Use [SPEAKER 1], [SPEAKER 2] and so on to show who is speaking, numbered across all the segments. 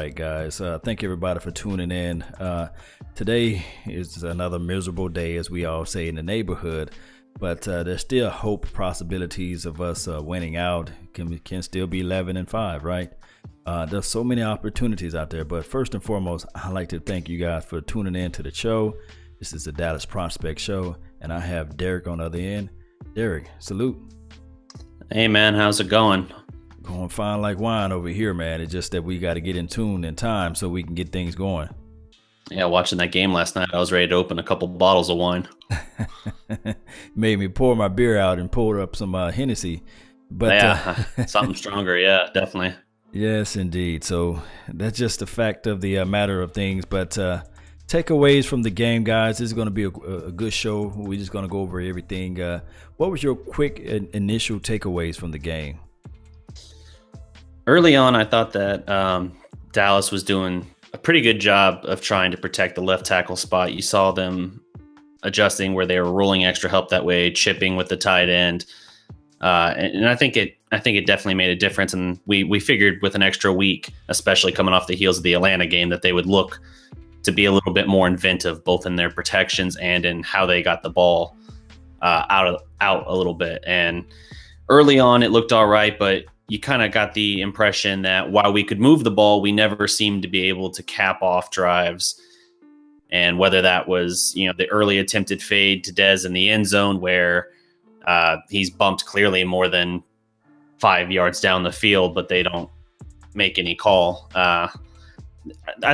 [SPEAKER 1] right, guys. Thank everybody for tuning in. Today is another miserable day, as we all say in the neighborhood, but there's still hope, possibilities of us winning out. Can still be 11-5, right? There's so many opportunities out there, but first and foremost, I'd like to thank you guys for tuning in to the show. This is the Dallas Prospect Show, and I have Derek on the other end. Derek, salute.
[SPEAKER 2] Hey, man, how's it going?
[SPEAKER 1] Going fine like wine over here, man. It's just that we got to get in tune in time so we can get things going.
[SPEAKER 2] Yeah, watching that game last night, I was ready to open a couple bottles of wine.
[SPEAKER 1] Made me pour my beer out and pour up some Hennessy. But
[SPEAKER 2] yeah, something stronger. Yeah, definitely.
[SPEAKER 1] Yes, indeed. So that's just the fact of the matter of things. But takeaways from the game, guys. This is going to be a good show. We're just going to go over everything. What was your quick initial takeaways from the game?
[SPEAKER 2] Early on, I thought that Dallas was doing a pretty good job of trying to protect the left tackle spot. You saw them adjusting where they were rolling extra help that way, chipping with the tight end, and I think it definitely made a difference. And we figured with an extra week, especially coming off the heels of the Atlanta game, that they would look to be a little bit more inventive, both in their protections and in how they got the ball out a little bit. And early on, it looked all right, but you kind of got the impression that while we could move the ball, we never seemed to be able to cap off drives. And whether that was, the early attempted fade to Dez in the end zone where he's bumped clearly more than 5 yards down the field, but they don't make any call. I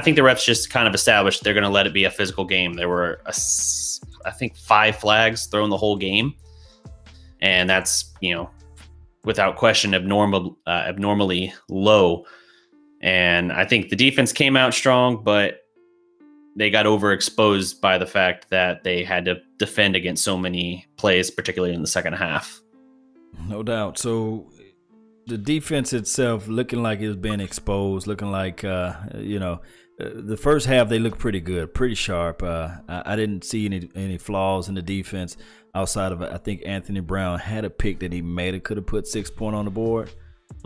[SPEAKER 2] think the refs just kind of established they're going to let it be a physical game. There were, I think, 5 flags thrown the whole game. And that's, without question, abnormally low. And I think the defense came out strong, but they got overexposed by the fact that they had to defend against so many plays, particularly in the second half.
[SPEAKER 1] No doubt. So the defense itself looking like it's been exposed, looking like, the first half they looked pretty good, pretty sharp. I didn't see any flaws in the defense outside of, I think Anthony Brown had a pick that he could have put 6 points on the board.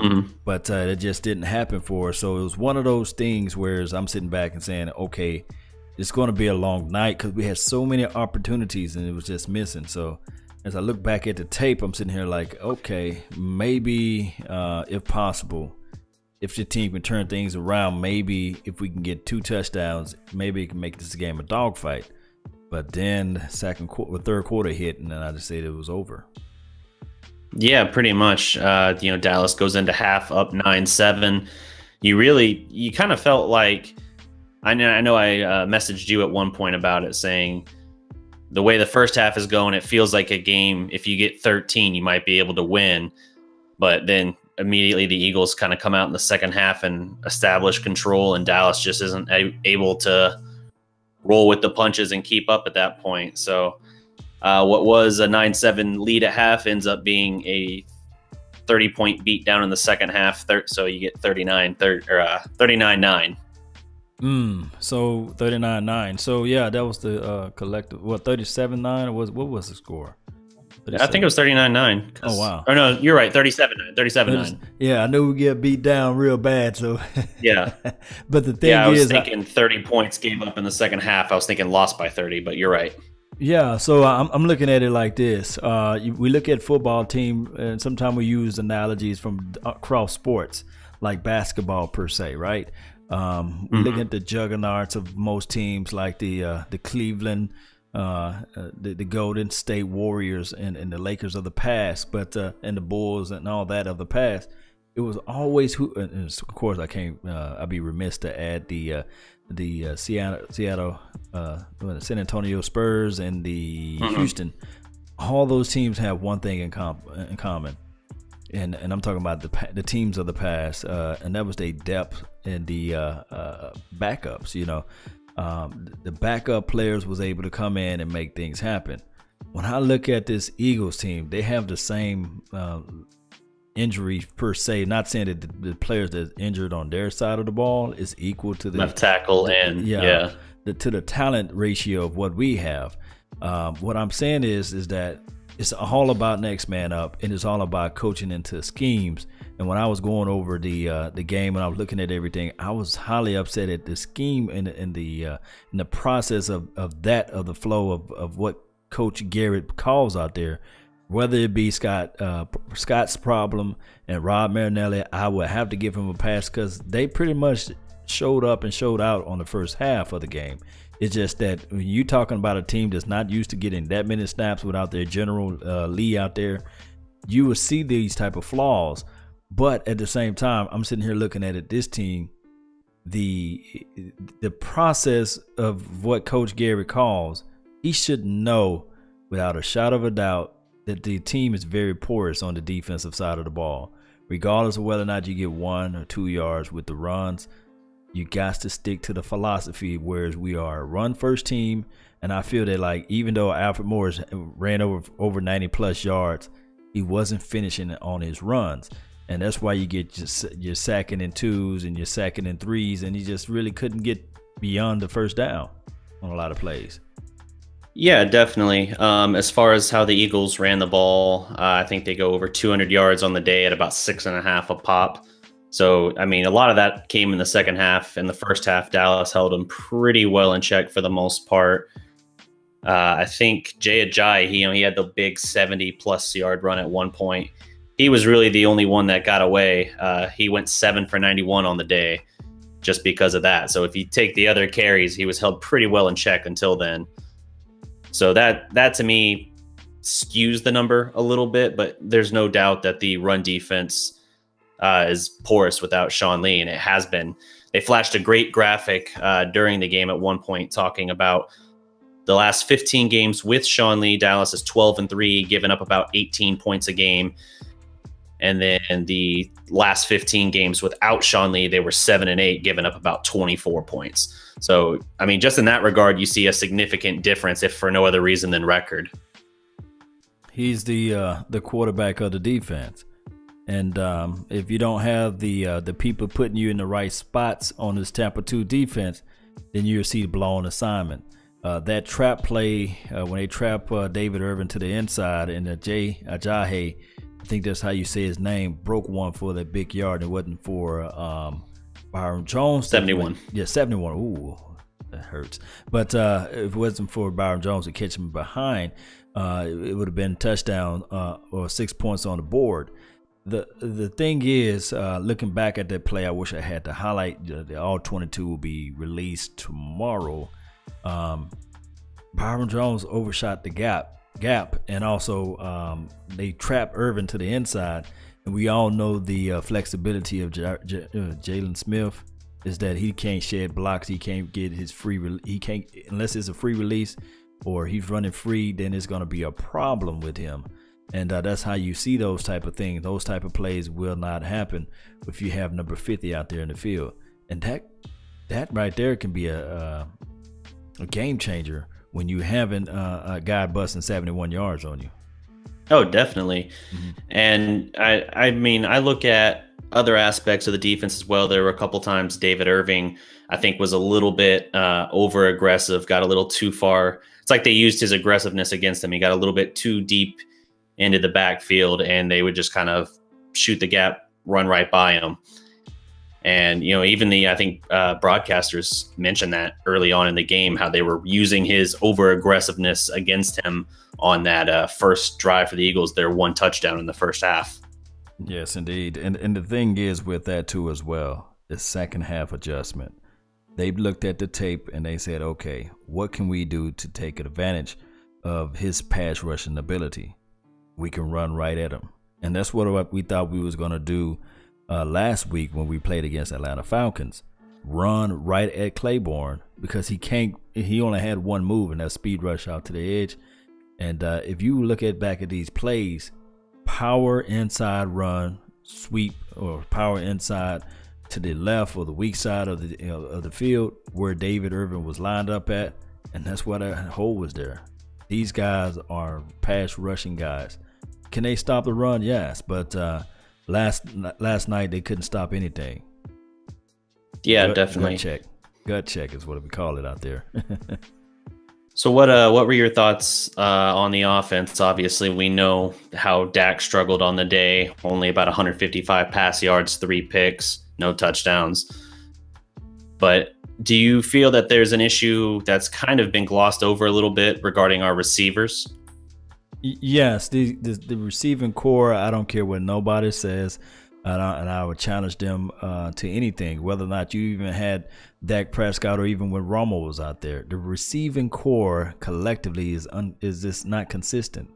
[SPEAKER 1] Mm-hmm. But it just didn't happen for us. So it was one of those things where I'm sitting back and saying, okay, it's going to be a long night because we had so many opportunities and it was just missing. So as I look back at the tape, I'm sitting here like, okay, maybe if possible, if the team can turn things around, maybe if we can get 2 touchdowns, maybe it can make this game a dogfight. But then third quarter hit, and then I just said it was over.
[SPEAKER 2] Yeah, pretty much. Dallas goes into half up 9-7. You kind of felt like, I know I messaged you at one point about it, saying the way the first half is going, it feels like a game. If you get 13, you might be able to win. But then immediately the Eagles kind of come out in the second half and establish control, and Dallas just isn't able to roll with the punches and keep up at that point. So what was a 9-7 lead at half ends up being a 30-point beat down in the second half. So you get 39-9.
[SPEAKER 1] So 39-9. So yeah, that was the collective. What, 37-9 or what was the score?
[SPEAKER 2] I think it was 39-9.
[SPEAKER 1] Oh wow!
[SPEAKER 2] Oh no, you're right. 37-9.
[SPEAKER 1] Yeah, I knew we get beat down real bad. So
[SPEAKER 2] yeah,
[SPEAKER 1] but the thing
[SPEAKER 2] I was
[SPEAKER 1] is,
[SPEAKER 2] thinking 30 points gave up in the second half. I was thinking lost by 30, but you're right.
[SPEAKER 1] Yeah, so I'm looking at it like this. We look at football team, and sometimes we use analogies from across sports, like basketball per se, right? We look at the juggernauts of most teams, like the Cleveland. The Golden State Warriors and the Lakers of the past, but and the Bulls and all that of the past, it was always and of course I can't. I'd be remiss to add the Seattle, San Antonio Spurs and the Houston. All those teams have one thing in common, and I'm talking about the teams of the past, and that was their depth and the backups. The backup players was able to come in and make things happen. When I look at this Eagles team, they have the same injury per se. Not saying that the players that's injured on their side of the ball is equal to the
[SPEAKER 2] left tackle to
[SPEAKER 1] the talent ratio of what we have. What I'm saying is that it's all about next man up, and it's all about coaching into schemes And when I was going over the game and I was looking at everything, I was highly upset at the scheme and in the process of the flow of what Coach Garrett calls out there. Whether it be Scott's problem and Rob Marinelli, I would have to give him a pass because they pretty much showed up and showed out on the first half of the game. It's just that when you're talking about a team that's not used to getting that many snaps without their general Lee out there, you will see these type of flaws. But at the same time, I'm sitting here looking at it. This team, the process of what Coach Garrett calls, he should know without a shadow of a doubt that the team is very porous on the defensive side of the ball. Regardless of whether or not you get 1 or 2 yards with the runs, you got to stick to the philosophy, whereas we are a run-first team. And I feel that, like, even though Alfred Morris ran over 90-plus yards, he wasn't finishing on his runs. And that's why you get your second and 2s and your second and 3s, and he just really couldn't get beyond the first down on a lot of plays.
[SPEAKER 2] Yeah, definitely. As far as how the Eagles ran the ball, I think they go over 200 yards on the day at about 6.5 a pop. So, I mean, a lot of that came in the second half. In the first half, Dallas held them pretty well in check for the most part. I think Jay Ajayi, he had the big 70-plus yard run at one point. He was really the only one that got away. He went 7 for 91 on the day just because of that. So if you take the other carries, he was held pretty well in check until then. So that to me skews the number a little bit, but there's no doubt that the run defense is porous without Sean Lee, and it has been. They flashed a great graphic during the game at one point talking about the last 15 games with Sean Lee. Dallas is 12-3, giving up about 18 points a game. And then the last 15 games without Sean Lee, they were 7-8, giving up about 24 points. So, I mean, just in that regard, you see a significant difference, if for no other reason than record.
[SPEAKER 1] He's the quarterback of the defense. And if you don't have the people putting you in the right spots on this Tampa 2 defense, then you'll see the blown assignment. That trap play, when they trap David Irvin to the inside, and Jay Ajayi, I think that's how you say his name, broke one for that big yard. It wasn't for Byron Jones.
[SPEAKER 2] 71.
[SPEAKER 1] Yeah, 71. Ooh, that hurts. But if it wasn't for Byron Jones to catch him behind, it would have been a touchdown or 6 points on the board. The thing is, looking back at that play, I wish I had to highlight. The all 22 will be released tomorrow. Byron Jones overshot the gap, and also they trapped Irvin to the inside. And we all know the flexibility of Jalen Smith is that he can't shed blocks. He can't get his he can't, unless it's a free release or he's running free, then it's going to be a problem with him. And that's how you see those type of things. Those type of plays will not happen if you have number 50 out there in the field. And that right there can be a game changer when you having a guy busting 71 yards on you.
[SPEAKER 2] Oh, definitely. Mm-hmm. And I mean, I look at other aspects of the defense as well. There were a couple times David Irving, I think, was a little bit over aggressive, got a little too far. It's like they used his aggressiveness against him. He got a little bit too deep into the backfield, and they would just kind of shoot the gap, run right by him. And, you know, even I think broadcasters mentioned that early on in the game, how they were using his over aggressiveness against him on that first drive for the Eagles, their one touchdown in the first half.
[SPEAKER 1] Yes, indeed. And the thing is with that too as well, the second half adjustment. They've looked at the tape and they said, okay, what can we do to take advantage of his pass rushing ability? We can run right at him. And that's what we thought we was going to do last week when we played against Atlanta Falcons. Run right at Claiborne, because he only had one move, and that's speed rush out to the edge. And if you look back at these plays, power inside run, sweep, or power inside to the left or the weak side of the field where David Irvin was lined up at, and that's why that hole was there. These guys are pass rushing guys. Can they stop the run? Yes, but last night they couldn't stop anything.
[SPEAKER 2] Yeah, definitely.
[SPEAKER 1] Gut check is what we call it out there.
[SPEAKER 2] So what were your thoughts on the offense? Obviously, we know how Dak struggled on the day. Only about 155 pass yards, 3 picks, no touchdowns. But do you feel that there's an issue that's kind of been glossed over a little bit regarding our receivers?
[SPEAKER 1] Yes, the receiving core. I don't care what nobody says, and I would challenge them to anything, whether or not you even had Dak Prescott or even when Romo was out there. The receiving core collectively is just not consistent.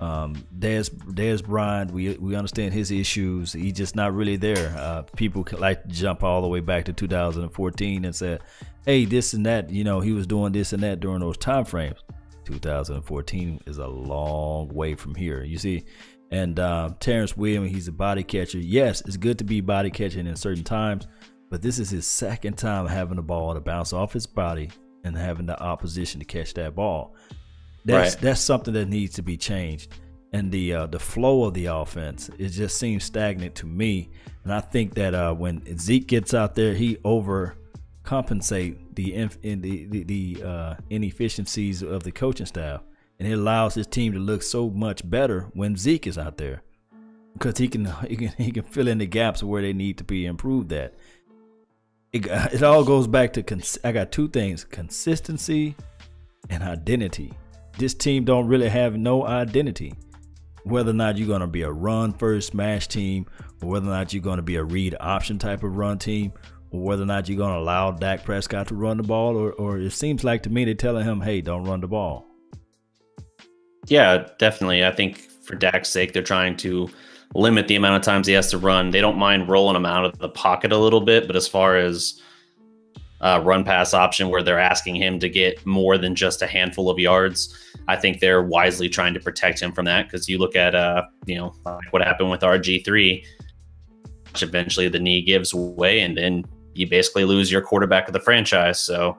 [SPEAKER 1] Dez Bryant, we understand his issues. He's just not really there. People like to jump all the way back to 2014 and say, hey, this and that, he was doing this and that during those time frames. 2014 is a long way from here, you see. And Terrence Williams, he's a body catcher. Yes, it's good to be body catching in certain times, but this is his second time having the ball to bounce off his body and having the opposition to catch that ball. That's something that needs to be changed. And the flow of the offense, it just seems stagnant to me. And I think that when Zeke gets out there, he overcompensate the inefficiencies of the coaching staff, and it allows his team to look so much better when Zeke is out there, because he can fill in the gaps where they need to be improved at. It all goes back to I got two things: consistency and identity. This team don't really have no identity. Whether or not you're going to be a run first smash team, or whether or not you're going to be a read option type of run team, or whether or not you're going to allow Dak Prescott to run the ball, or it seems like to me they're telling him, hey, don't run the ball.
[SPEAKER 2] Yeah, definitely. I think for Dak's sake, they're trying to limit the amount of times he has to run. They don't mind rolling him out of the pocket a little bit, but as far as run pass option where they're asking him to get more than just a handful of yards, I think they're wisely trying to protect him from that, because you look at like what happened with RG3, eventually the knee gives way and then you basically lose your quarterback of the franchise. So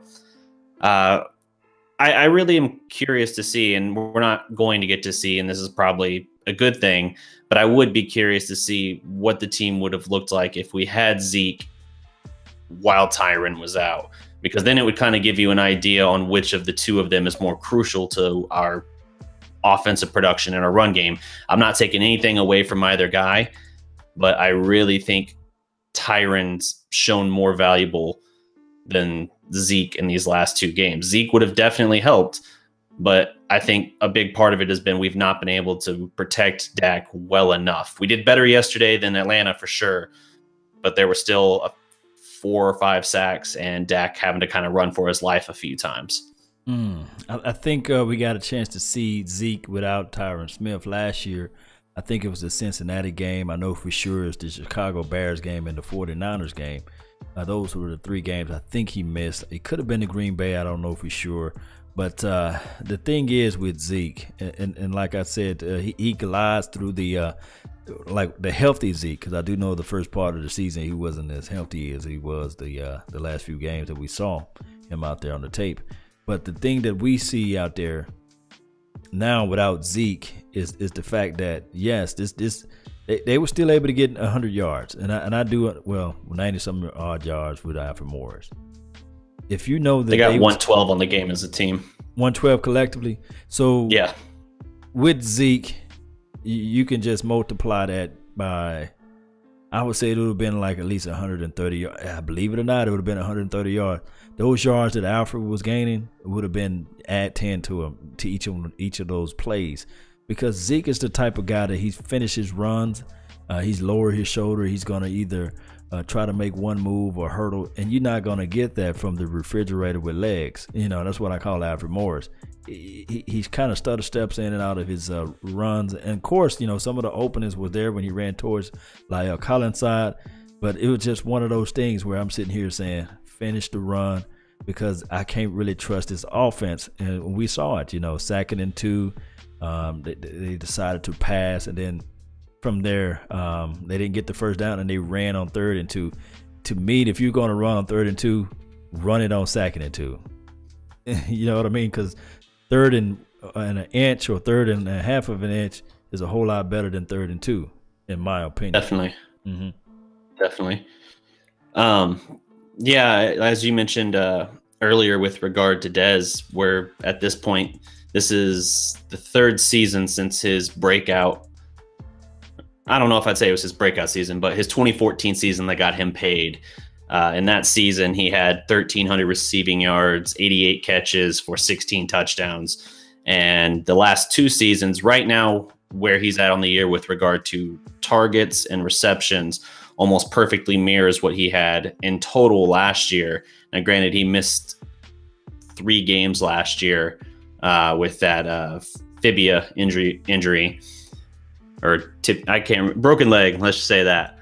[SPEAKER 2] I really am curious to see, and we're not going to get to see, and this is probably a good thing, but I would be curious to see what the team would have looked like if we had Zeke while Tyron was out, because then it would kind of give you an idea on which of the two of them is more crucial to our offensive production and our run game. I'm not taking anything away from either guy, but I really think Tyron's shown more valuable than Zeke in these last 2 games. Zeke would have definitely helped, but I think a big part of it has been we've not been able to protect Dak well enough. We did better yesterday than Atlanta for sure, but there were still 4 or 5 sacks and Dak having to kind of run for his life a few times.
[SPEAKER 1] I think we got a chance to see Zeke without Tyron Smith last year. I think it was the Cincinnati game. I know for sure it's the Chicago Bears game and the 49ers game. Those were the 3 games I think he missed. It could have been the Green Bay. I don't know for sure. But the thing is with Zeke, and like I said, he glides through the healthy Zeke, because I do know the first part of the season he wasn't as healthy as he was the last few games that we saw him out there on the tape. But the thing that we see out there now without Zeke is the fact that yes, they were still able to get 100 yards, and I do it well 90-something odd yards with Alfred Morris. If you know that
[SPEAKER 2] they got 112 on the game as a team,
[SPEAKER 1] 112 collectively. So
[SPEAKER 2] yeah,
[SPEAKER 1] with Zeke, you can just multiply that by, I would say it would have been like at least 130 yards. Believe it or not, it would have been 130 yards. Those yards that Alfred was gaining would have been add 10 to him to each of those plays, because Zeke is the type of guy that he finishes runs. He's lower his shoulder. He's going to either try to make one move or hurdle, and you're not going to get that from the refrigerator with legs. That's what I call Alfred Morris. He's kind of stutter steps in and out of his runs, and of course, some of the openings were there when he ran towards La'el Collins' side, but it was just one of those things where I'm sitting here saying, finish the run, because I can't really trust this offense. And we saw it, 2nd and 2, they decided to pass, and then from there, they didn't get the first down, and they ran on 3rd and 2. To me, if you're going to run on 3rd and 2, run it on 2nd and 2. You know what I mean? Because 3rd and an inch or 3rd and a half of an inch is a whole lot better than 3rd and 2, in my opinion.
[SPEAKER 2] Definitely. Definitely. Yeah, as you mentioned earlier with regard to Dez, where at this point, this is the third season since his breakout. I don't know if I'd say it was his breakout season, but his 2014 season that got him paid. In that season, he had 1,300 receiving yards, 88 catches for 16 touchdowns. And the last two seasons, right now, where he's at on the year with regard to targets and receptions, almost perfectly mirrors what he had in total last year. Now, granted, he missed 3 games last year with that fibia injury, or I can't remember, broken leg. Let's just say that.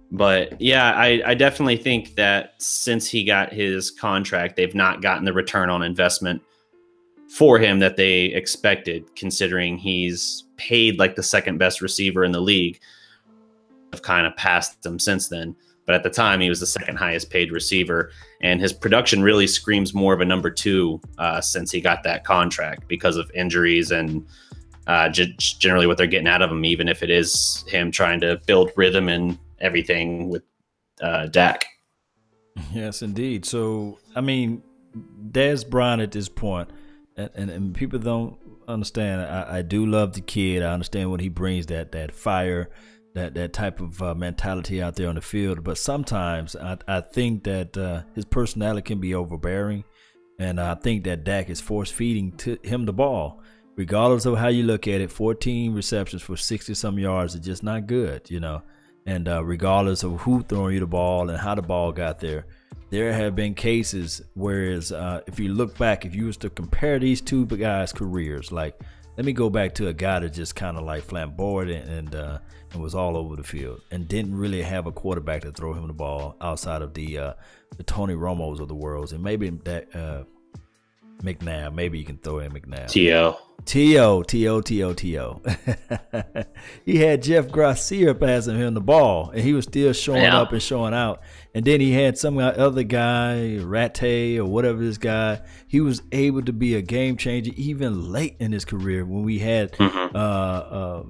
[SPEAKER 2] But yeah, I definitely think that since he got his contract, they've not gotten the return on investment for him that they expected, considering he's paid like the second best receiver in the league. I've kind of passed him since then, but at the time he was the second highest paid receiver, and his production really screams more of a number 2 since he got that contract because of injuries and generally what they're getting out of him, even if it is him trying to build rhythm and everything with Dak.
[SPEAKER 1] Yes, indeed. So, I mean, Dez Bryant at this point, and people don't understand, I do love the kid. I understand what he brings, that fire, that type of mentality out there on the field. But sometimes I think that his personality can be overbearing, and I think that Dak is force-feeding to him the ball. Regardless of how you look at it, 14 receptions for 60-some yards is just not good, you know. And regardless of who throwing you the ball and how the ball got there have been cases whereas if you look back, if you was to compare these two guys' careers, like let me go back to a guy that just kind of like flamboyant and was all over the field and didn't really have a quarterback to throw him the ball outside of the Tony Romos of the world, and maybe that McNabb. Maybe you can throw in McNabb. T.O. He had Jeff Garcia passing him the ball, and he was still showing up and showing out. And then he had some other guy, Rattay or whatever this guy. He was able to be a game changer even late in his career when we had Kitna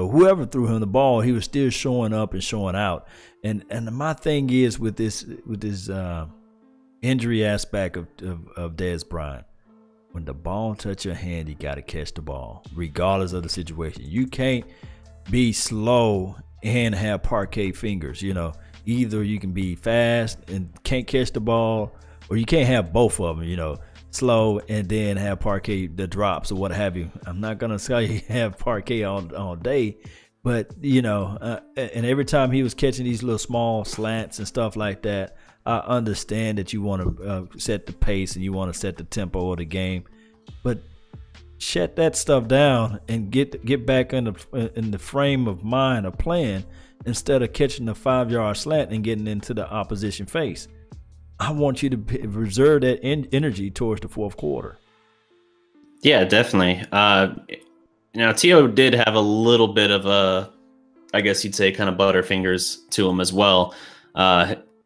[SPEAKER 1] or whoever threw him the ball. He was still showing up and showing out. And my thing is with this injury aspect of Dez Bryant. When the ball touch your hand, you got to catch the ball, regardless of the situation. You can't be slow and have parquet fingers. You know, either you can be fast and can't catch the ball, or you can't have both of them. You know, slow and then have parquet the drops or what have you. I'm not gonna say you have parquet all day, but you know, and every time he was catching these little small slants and stuff like that, I understand that you want to set the pace and you want to set the tempo of the game, but shut that stuff down and get back in the frame of mind of playing instead of catching the 5-yard slant and getting into the opposition face. I want you to reserve that energy towards the fourth quarter.
[SPEAKER 2] Yeah, definitely. Now, T.O. did have a little bit of a, I guess you'd say, kind of butterfingers to him as well.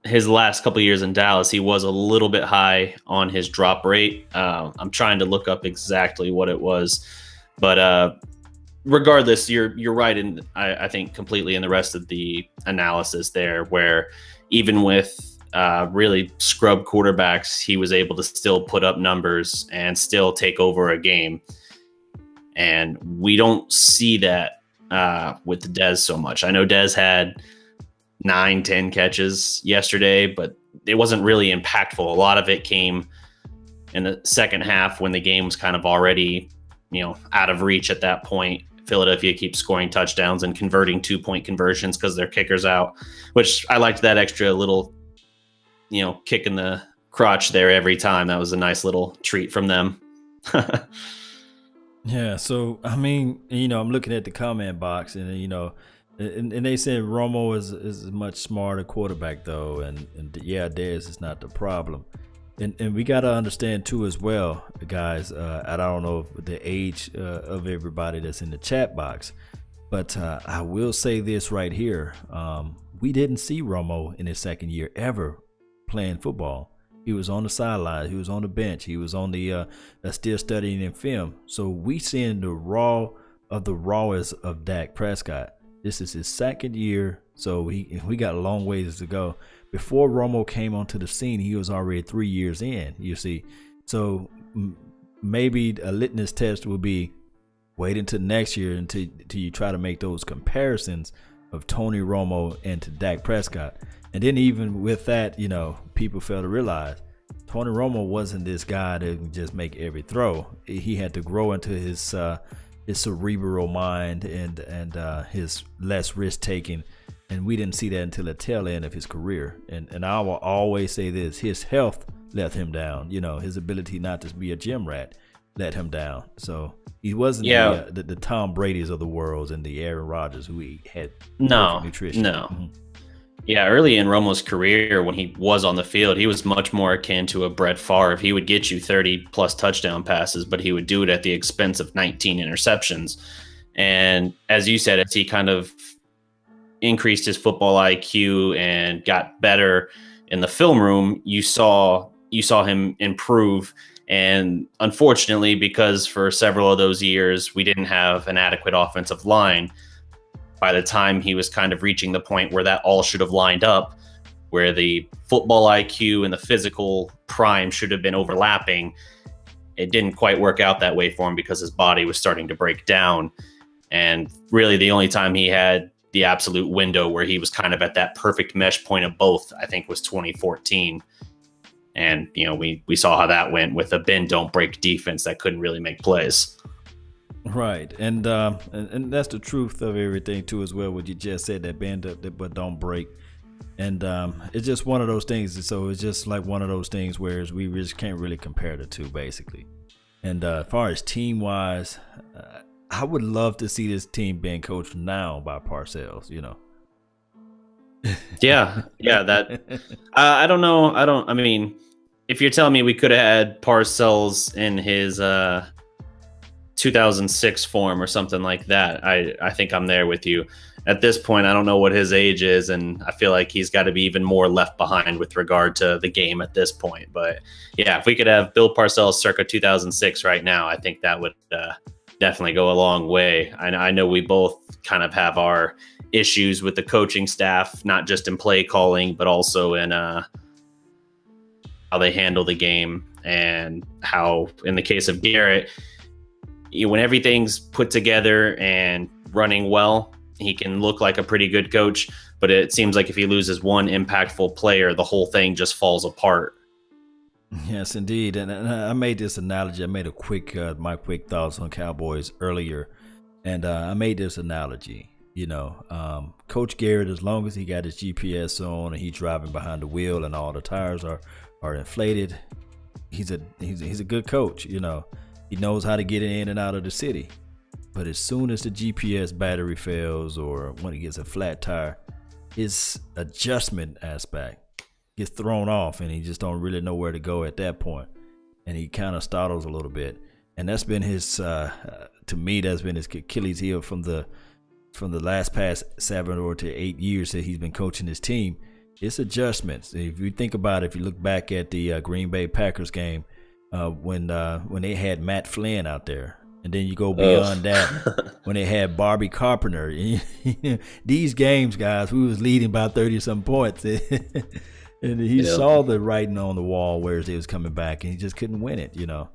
[SPEAKER 2] His last couple of years in Dallas, he was a little bit high on his drop rate. I'm trying to look up exactly what it was, but regardless, you're right, and I think completely in the rest of the analysis there, where even with really scrub quarterbacks, he was able to still put up numbers and still take over a game, and we don't see that with Dez so much. I know Dez had 9-10 catches yesterday, but it wasn't really impactful. A lot of it came in the second half when the game was kind of already, out of reach at that point. Philadelphia keeps scoring touchdowns and converting 2-point conversions because their kicker's out, which I liked that extra little, kick in the crotch there every time. That was a nice little treat from them.
[SPEAKER 1] Yeah. So, I mean, I'm looking at the comment box and, and they said Romo is a much smarter quarterback, though, and yeah, Dez is not the problem, and we got to understand too as well, guys. I don't know the age of everybody that's in the chat box, but I will say this right here: we didn't see Romo in his second year ever playing football. He was on the sideline, he was on the bench, he was on the still studying in film. So we seeing the raw of the rawest of Dak Prescott. This is his second year, so we got a long ways to go. before Romo came onto the scene, he was already 3 years in, you see. So maybe a litmus test would be wait until next year until you try to make those comparisons of Tony Romo and to Dak Prescott. And then even with that, you know, people fail to realize Tony Romo wasn't this guy that would just make every throw. He had to grow into his cerebral mind and his less risk taking, and we didn't see that until the tail end of his career. And I will always say this: his health let him down. You know, his ability not to be a gym rat let him down. So he wasn't the Tom Brady's of the world and the Aaron Rodgers who he had nutrition.
[SPEAKER 2] No. Mm-hmm. Yeah, early in Romo's career, when he was on the field, he was much more akin to a Brett Favre. He would get you 30-plus touchdown passes, but he would do it at the expense of 19 interceptions. And as you said, as he kind of increased his football IQ and got better in the film room, you saw him improve. And unfortunately, because for several of those years, we didn't have an adequate offensive line, by the time he was kind of reaching the point where that all should have lined up, where the football IQ and the physical prime should have been overlapping, it didn't quite work out that way for him because his body was starting to break down. And really the only time he had the absolute window where he was kind of at that perfect mesh point of both, I think, was 2014. And, you know, we saw how that went with a bend don't break defense that couldn't really make plays.
[SPEAKER 1] Right, and that's the truth of everything too, as well. What you just said, that bend up but don't break, and it's just one of those things. So it's just like one of those things where we just can't really compare the two, basically. And as far as team wise, I would love to see this team being coached now by Parcells. You know.
[SPEAKER 2] Yeah. That I don't know. I mean, if you're telling me we could have had Parcells in his 2006 form or something like that, I think I'm there with you. At this point, I don't know what his age is, and I feel like he's got to be even more left behind with regard to the game at this point. But yeah, if we could have Bill Parcells circa 2006 right now, I think that would definitely go a long way. I know we both kind of have our issues with the coaching staff, not just in play calling, but also in how they handle the game, and how, in the case of Garrett, when everything's put together and running well, he can look like a pretty good coach. But it seems like if he loses one impactful player, the whole thing just falls apart.
[SPEAKER 1] Yes, indeed. And I made this analogy. I made my quick thoughts on Cowboys earlier. And I made this analogy. You know, Coach Garrett, as long as he got his GPS on and he's driving behind the wheel and all the tires are inflated, he's a good coach, you know. He knows how to get in and out of the city. But as soon as the GPS battery fails or when he gets a flat tire, his adjustment aspect gets thrown off and he just don't really know where to go at that point. And he kind of startles a little bit. And that's been his, to me, that's been his Achilles heel from the past 7 or to 8 years that he's been coaching his team. It's adjustments. If you think about it, if you look back at the Green Bay Packers game, when they had Matt Flynn out there, and then you go beyond that when they had Barbie Carpenter. These games, guys, we was leading by 30-some points, and he saw the writing on the wall where they was coming back, and he just couldn't win it. You know,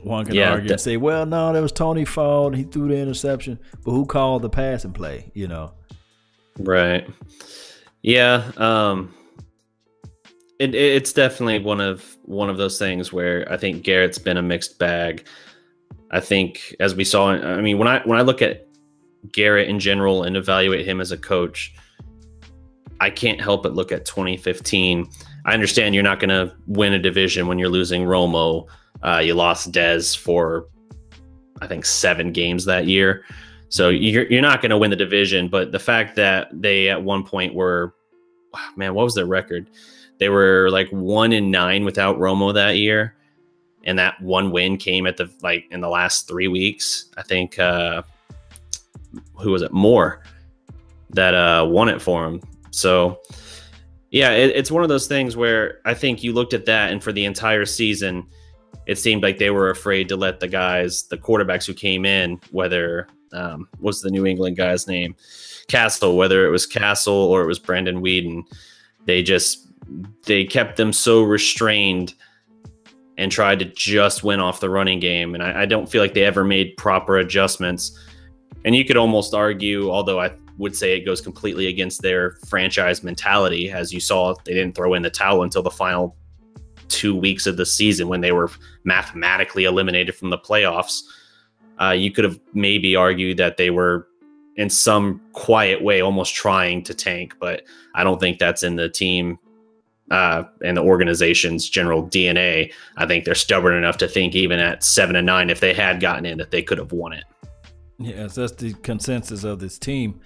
[SPEAKER 1] one can argue and say, "Well, no, that was Tony's fault. He threw the interception, but who called the passing play?" You know,
[SPEAKER 2] right? Yeah. It's definitely one of those things where I think Garrett's been a mixed bag. I think, as we saw, I mean, when I look at Garrett in general and evaluate him as a coach, I can't help but look at 2015. I understand you're not going to win a division when you're losing Romo. You lost Dez for, I think, 7 games that year. So you're not going to win the division. But the fact that they at one point were, man, what was their record? They were like 1-9 without Romo that year. And that one win came at in the last 3 weeks. I think, who was it? Moore that won it for him. So yeah, it's one of those things where I think you looked at that, and for the entire season, it seemed like they were afraid to let the quarterbacks who came in, whether, what's the New England guy's name? Castle, whether it was Castle or it was Brandon Whedon, They kept them so restrained and tried to just win off the running game. And I don't feel like they ever made proper adjustments. And you could almost argue, although I would say it goes completely against their franchise mentality, as you saw, they didn't throw in the towel until the final 2 weeks of the season when they were mathematically eliminated from the playoffs. You could have maybe argued that they were in some quiet way almost trying to tank, but I don't think that's in the team and the organization's general DNA. I think they're stubborn enough to think even at 7-9, if they had gotten in, that they could have won it.
[SPEAKER 1] Yes, that's the consensus of this team.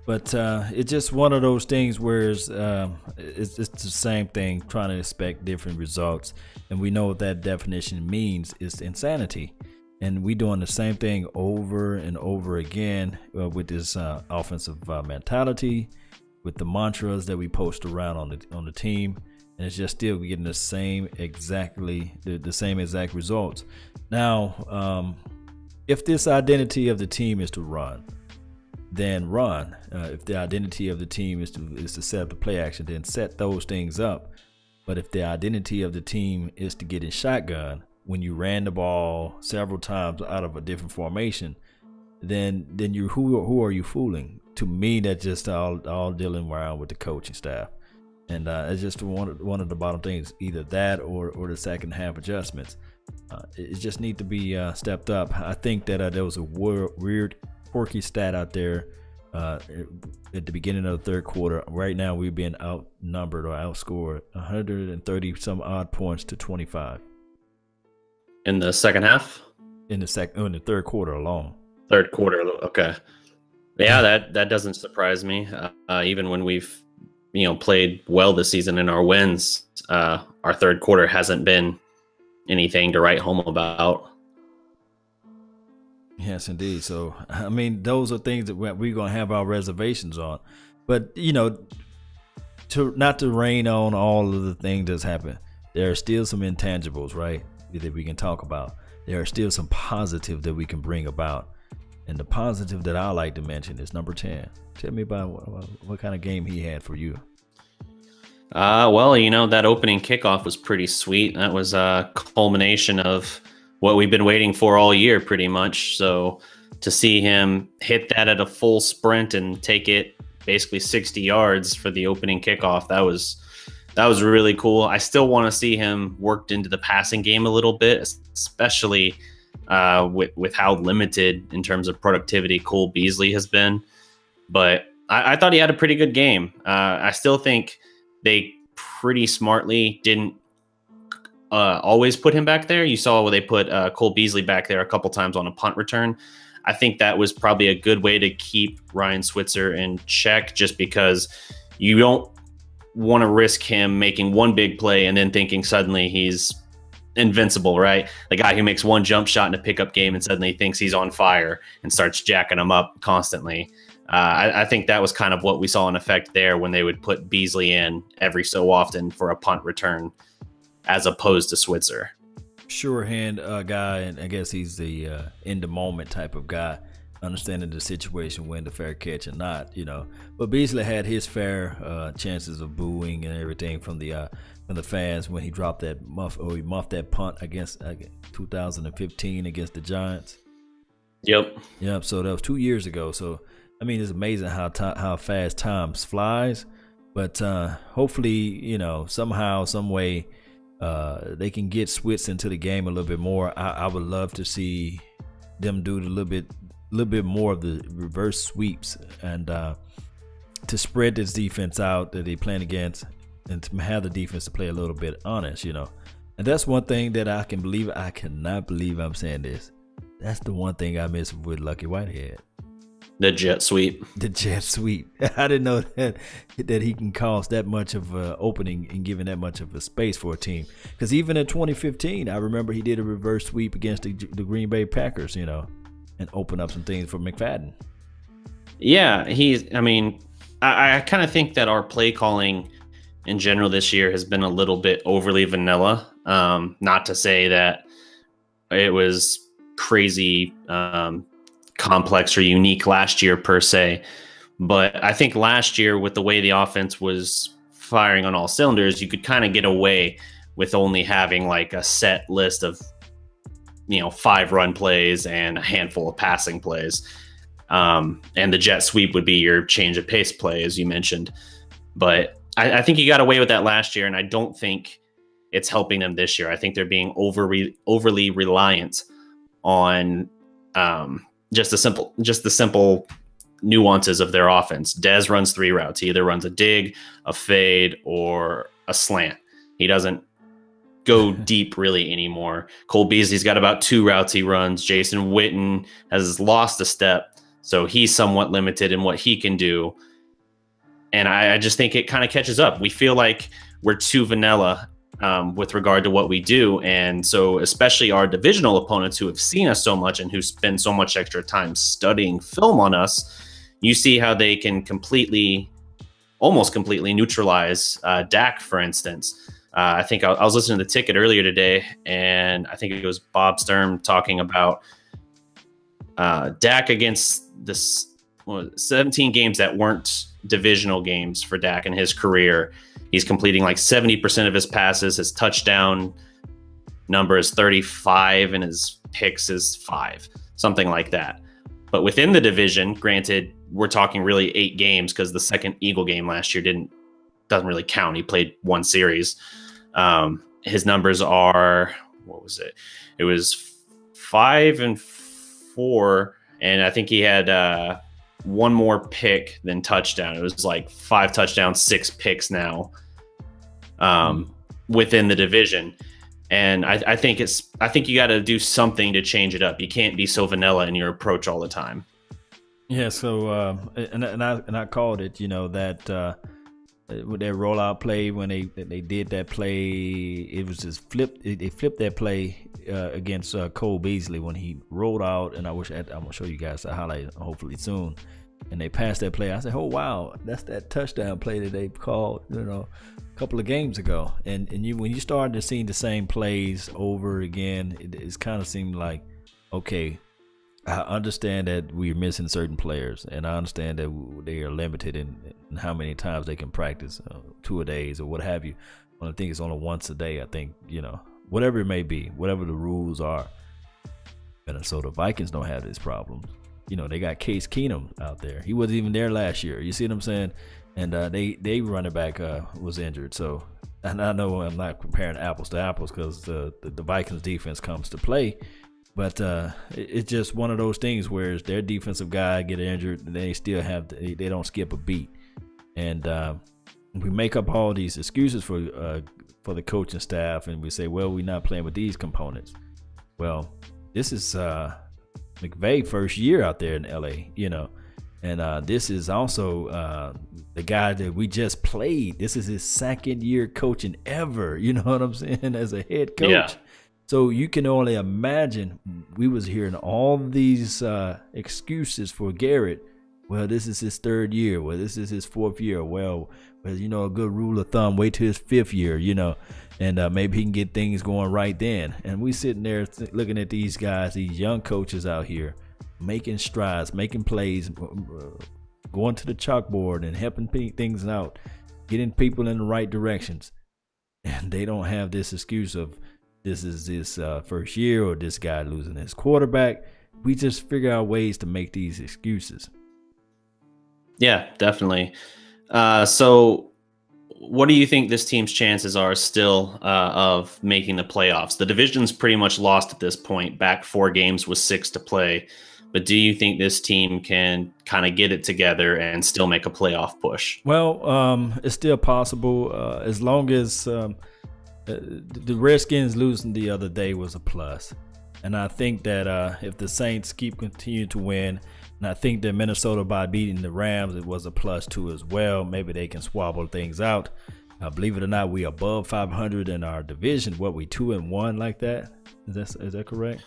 [SPEAKER 1] But it's just one of those things where it's the same thing, trying to expect different results. And we know what that definition means is insanity. And we doing the same thing over and over again with this offensive mentality, with the mantras that we post around on the team. And it's just still getting the same exact results. Now, if this identity of the team is to run, then run. If the identity of the team is to set up the play action, then set those things up. But if the identity of the team is to get in shotgun, when you ran the ball several times out of a different formation, then you who are you fooling? To me, that's just all dealing around with the coaching staff. And it's just one of the bottom things, either that or the second half adjustments. It just need to be stepped up. I think that there was a weird, quirky stat out there at the beginning of the third quarter. Right now, we're being outnumbered or outscored 130 some odd points to 25.
[SPEAKER 2] In the second half?
[SPEAKER 1] In the third quarter alone.
[SPEAKER 2] Third quarter, okay. Yeah, that doesn't surprise me. Even when we've played well this season in our wins, our third quarter hasn't been anything to write home about.
[SPEAKER 1] Yes, indeed. So, I mean, those are things that we're going to have our reservations on. But, not to rain on all of the things that's happened, there are still some intangibles, right, that we can talk about. There are still some positive that we can bring about. And the positive that I like to mention is number 10. Tell me about what kind of game he had for you.
[SPEAKER 2] Well, that opening kickoff was pretty sweet. That was a culmination of what we've been waiting for all year, pretty much. So to see him hit that at a full sprint and take it basically 60 yards for the opening kickoff, that was really cool. I still want to see him worked into the passing game a little bit, especially with how limited in terms of productivity Cole Beasley has been. But I thought he had a pretty good game. I still think they pretty smartly didn't always put him back there. You saw where they put Cole Beasley back there a couple times on a punt return. I think that was probably a good way to keep Ryan Switzer in check, just because you don't want to risk him making one big play and then thinking suddenly he's invincible, right? The guy who makes one jump shot in a pickup game and suddenly thinks he's on fire and starts jacking him up constantly. I think that was kind of what we saw in effect there when they would put Beasley in every so often for a punt return as opposed to Switzer.
[SPEAKER 1] Sure hand guy, and I guess he's the in the moment type of guy, understanding the situation, when the fair catch or not, But Beasley had his fair chances of booing and everything from the fans when he dropped that muffed that punt against 2015 against the Giants.
[SPEAKER 2] Yep.
[SPEAKER 1] So that was 2 years ago. So I mean, it's amazing how fast time flies. But hopefully, somehow, some way, they can get Switz into the game a little bit more. I would love to see them do a little bit more of the reverse sweeps and to spread this defense out that they playing against, and to have the defense to play a little bit honest, And that's one thing that I cannot believe I'm saying this. That's the one thing I miss with Lucky Whitehead.
[SPEAKER 2] The jet sweep.
[SPEAKER 1] The jet sweep. I didn't know that he can cause that much of an opening and giving that much of a space for a team. Because even in 2015, I remember he did a reverse sweep against the Green Bay Packers, and opened up some things for McFadden. Yeah,
[SPEAKER 2] I kind of think that our play calling in general this year has been a little bit overly vanilla. Not to say that it was crazy complex or unique last year per se, but I think last year, with the way the offense was firing on all cylinders, you could kind of get away with only having like a set list of, 5 run plays and a handful of passing plays. And the jet sweep would be your change of pace play, as you mentioned. But I think you got away with that last year, and I don't think it's helping them this year. I think they're being overly reliant on just the simple nuances of their offense. Dez runs 3 routes. He either runs a dig, a fade, or a slant. He doesn't go deep really anymore. Cole Beasley's got about 2 routes he runs. Jason Witten has lost a step, so he's somewhat limited in what he can do. And I just think it kind of catches up. We feel like we're too vanilla with regard to what we do. And so especially our divisional opponents who have seen us so much and who spend so much extra time studying film on us, you see how they can almost completely neutralize Dak, for instance. I think I was listening to the Ticket earlier today, and I think it was Bob Sturm talking about Dak against this 17 games that weren't divisional games for Dak in his career. He's completing like 70% of his passes. His touchdown number is 35 and his picks is 5, something like that. But within the division, granted, we're talking really 8 games because the second Eagle game last year doesn't really count. He played 1 series. His numbers are, what was it? It was 5 and 4, and I think he had 1 more pick than touchdown. It was like 5 touchdowns, 6 picks now within the division. And I think you got to do something to change it up. You can't be so vanilla in your approach all the time. Yeah.
[SPEAKER 1] So and I called it, that with their rollout play, when they did that play, it was just flipped. They flipped that play against Cole Beasley when he rolled out. And I'm gonna show you guys the highlight hopefully soon. And they passed that play. I said, "Oh wow, that's that touchdown play that they called, a couple of games ago." And when you started to see the same plays over again, it's kind of seemed like, okay, I understand that we're missing certain players, and I understand that they are limited in how many times they can practice, 2 a days or what have you. I think it's only once a day. I think whatever it may be, whatever the rules are. Minnesota Vikings don't have this problem. They got Case Keenum out there. He wasn't even there last year. You see what I'm saying? And they running back was injured. So, and I know I'm not comparing apples to apples because the Vikings defense comes to play, but it's just one of those things where their defensive guy get injured and they still they don't skip a beat. And we make up all these excuses for the coaching staff, and we say, well, we're not playing with these components. Well, this is McVay first year out there in LA, and this is also the guy that we just played. This is his 2nd year coaching ever, you know what I'm saying, as a head coach. Yeah. So you can only imagine, we was hearing all these excuses for Garrett. Well, this is his 3rd year. Well, this is his 4th year. Well, a good rule of thumb, wait till his 5th year, and maybe he can get things going right then. And we sitting there looking at these guys, these young coaches out here, making strides, making plays, going to the chalkboard and helping things out, getting people in the right directions. And they don't have this excuse of this is his first year or this guy losing his quarterback. We just figure out ways to make these excuses.
[SPEAKER 2] Yeah, definitely. So what do you think this team's chances are still of making the playoffs? The division's pretty much lost at this point, back 4 games with 6 to play. But do you think this team can kind of get it together and still make a playoff push?
[SPEAKER 1] Well, it's still possible as long as the Redskins losing the other day was a plus. And I think that if the Saints continue to win, and I think that Minnesota, by beating the Rams, it was a plus too as well. Maybe they can swabble things out. Believe it or not, we above 500 in our division. What, we 2-1 like that? Is that correct?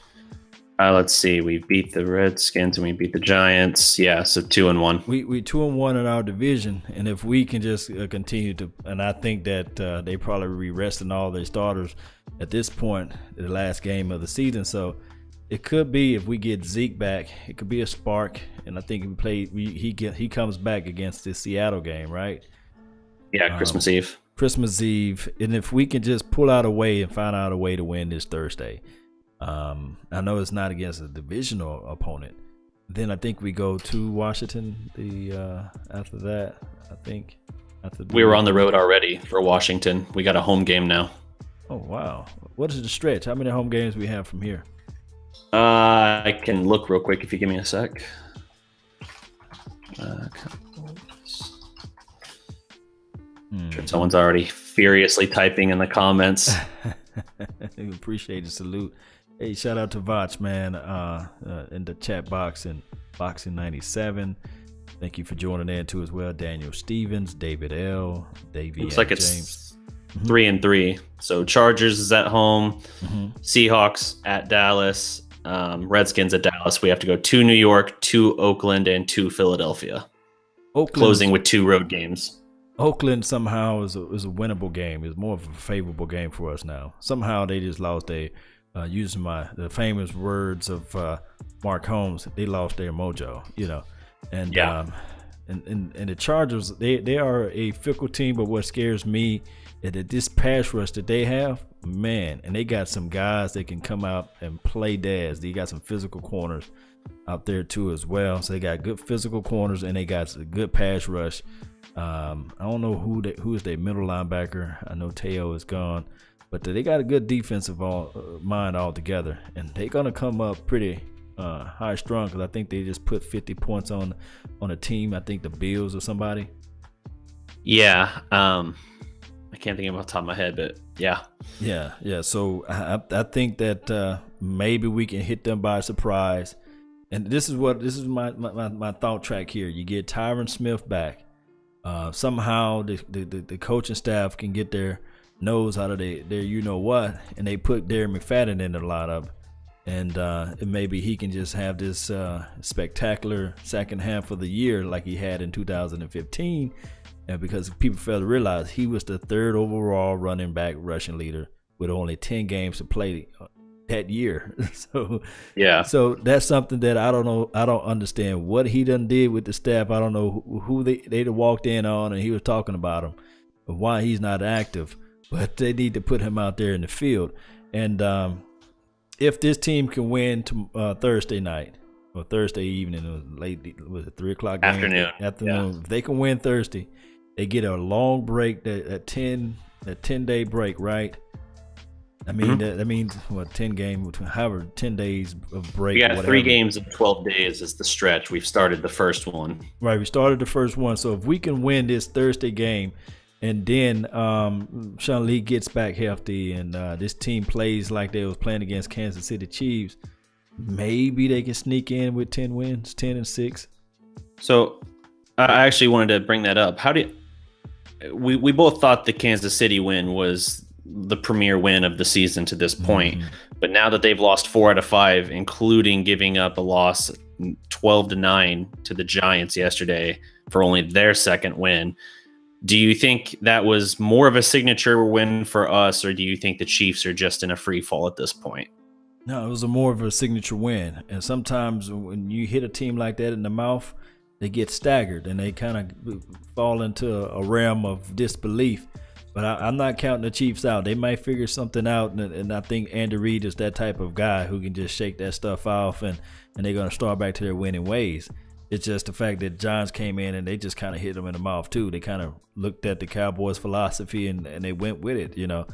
[SPEAKER 2] Let's see. We beat the Redskins and we beat the Giants. Yeah, so 2-1.
[SPEAKER 1] We 2-1 in our division, and if we can just continue to, and I think that they probably be resting all their starters at this point, the last game of the season. So it could be, if we get Zeke back, it could be a spark. And I think he comes back against the Seattle game, right?
[SPEAKER 2] Yeah, Christmas Eve.
[SPEAKER 1] Christmas Eve, and if we can just pull out a way and find out a way to win this Thursday, I know it's not against a divisional opponent. Then I think we go to Washington. After that, I think
[SPEAKER 2] we were on the road already for Washington. We got a home game now.
[SPEAKER 1] Oh wow! What is the stretch? How many home games we have from here?
[SPEAKER 2] I can look real quick if you give me a sec. Sure someone's already furiously typing in the comments.
[SPEAKER 1] Appreciate the salute. Hey, shout out to Vach, man, in the chat box and Boxing 97. Thank you for joining in too as well. Daniel Stevens, David L, Davey.
[SPEAKER 2] Looks like
[SPEAKER 1] James.
[SPEAKER 2] It's 3-3. So Chargers is at home, Seahawks at Dallas, Redskins at Dallas. We have to go to New York, to Oakland, and to Philadelphia. Closing with 2 road games.
[SPEAKER 1] Oakland somehow is a winnable game. It's more of a favorable game for us now. Somehow they just lost their, using the famous words of Mark Holmes, they lost their mojo, you know. And and the Chargers, they are a fickle team, but what scares me is that this pass rush that they have, man, and they got some guys that can come out and play dads. They got some physical corners out there too as well. So they got good physical corners and they got a good pass rush. I don't know who is their middle linebacker. I know Teo is gone, but they got a good defensive mind altogether, and they're gonna come up pretty high strong because I think they just put 50 points on a team. I think the Bills or somebody.
[SPEAKER 2] Yeah, I can't think of off the top of my head, but yeah. So I think that maybe we can hit them by surprise, and this is my thought track here. You get Tyron Smith back. Somehow the coaching staff can get their nose out of their you know what, and they put Darren McFadden in a lot of, and maybe he can just have this spectacular second half of the year like he had in 2015, and because people fail to realize he was the 3rd overall running back rushing leader with only 10 games to play that year. So that's something that I don't know. I don't understand what he done did with the staff. I don't know who they'd walked in on and he was talking about him, and why he's not active, but they need to put him out there in the field. And if this team can win to Thursday night or Thursday evening, it was late, was it 3 o'clock afternoon?
[SPEAKER 1] Yeah. If they can win Thursday, they get a long break, that 10-day break, right? I mean, that means what, 10 days of break.
[SPEAKER 2] We got 3 games in 12 days is the stretch. We've started the first one. Right,
[SPEAKER 1] we started the first one. So if we can win this Thursday game, and then Sean Lee gets back healthy, and this team plays like they was playing against Kansas City Chiefs, maybe they can sneak in with 10 wins, 10-6.
[SPEAKER 2] So I actually wanted to bring that up. We both thought the Kansas City win was the premier win of the season to this point, but now that they've lost 4 out of 5, including giving up a loss 12-9 to the Giants yesterday for only their 2nd win, do you think that was more of a signature win for us, or do you think the Chiefs are just in a free fall at this point?
[SPEAKER 1] No, it was more of a signature win, and sometimes when you hit a team like that in the mouth, they get staggered and they kind of fall into a realm of disbelief. But I'm not counting the Chiefs out. They might figure something out, and I think Andy Reid is that type of guy who can just shake that stuff off, and they're going to start back to their winning ways. It's just the fact that Giants came in and they just kind of hit them in the mouth too. They kind of looked at the Cowboys' philosophy and they went with it, you know.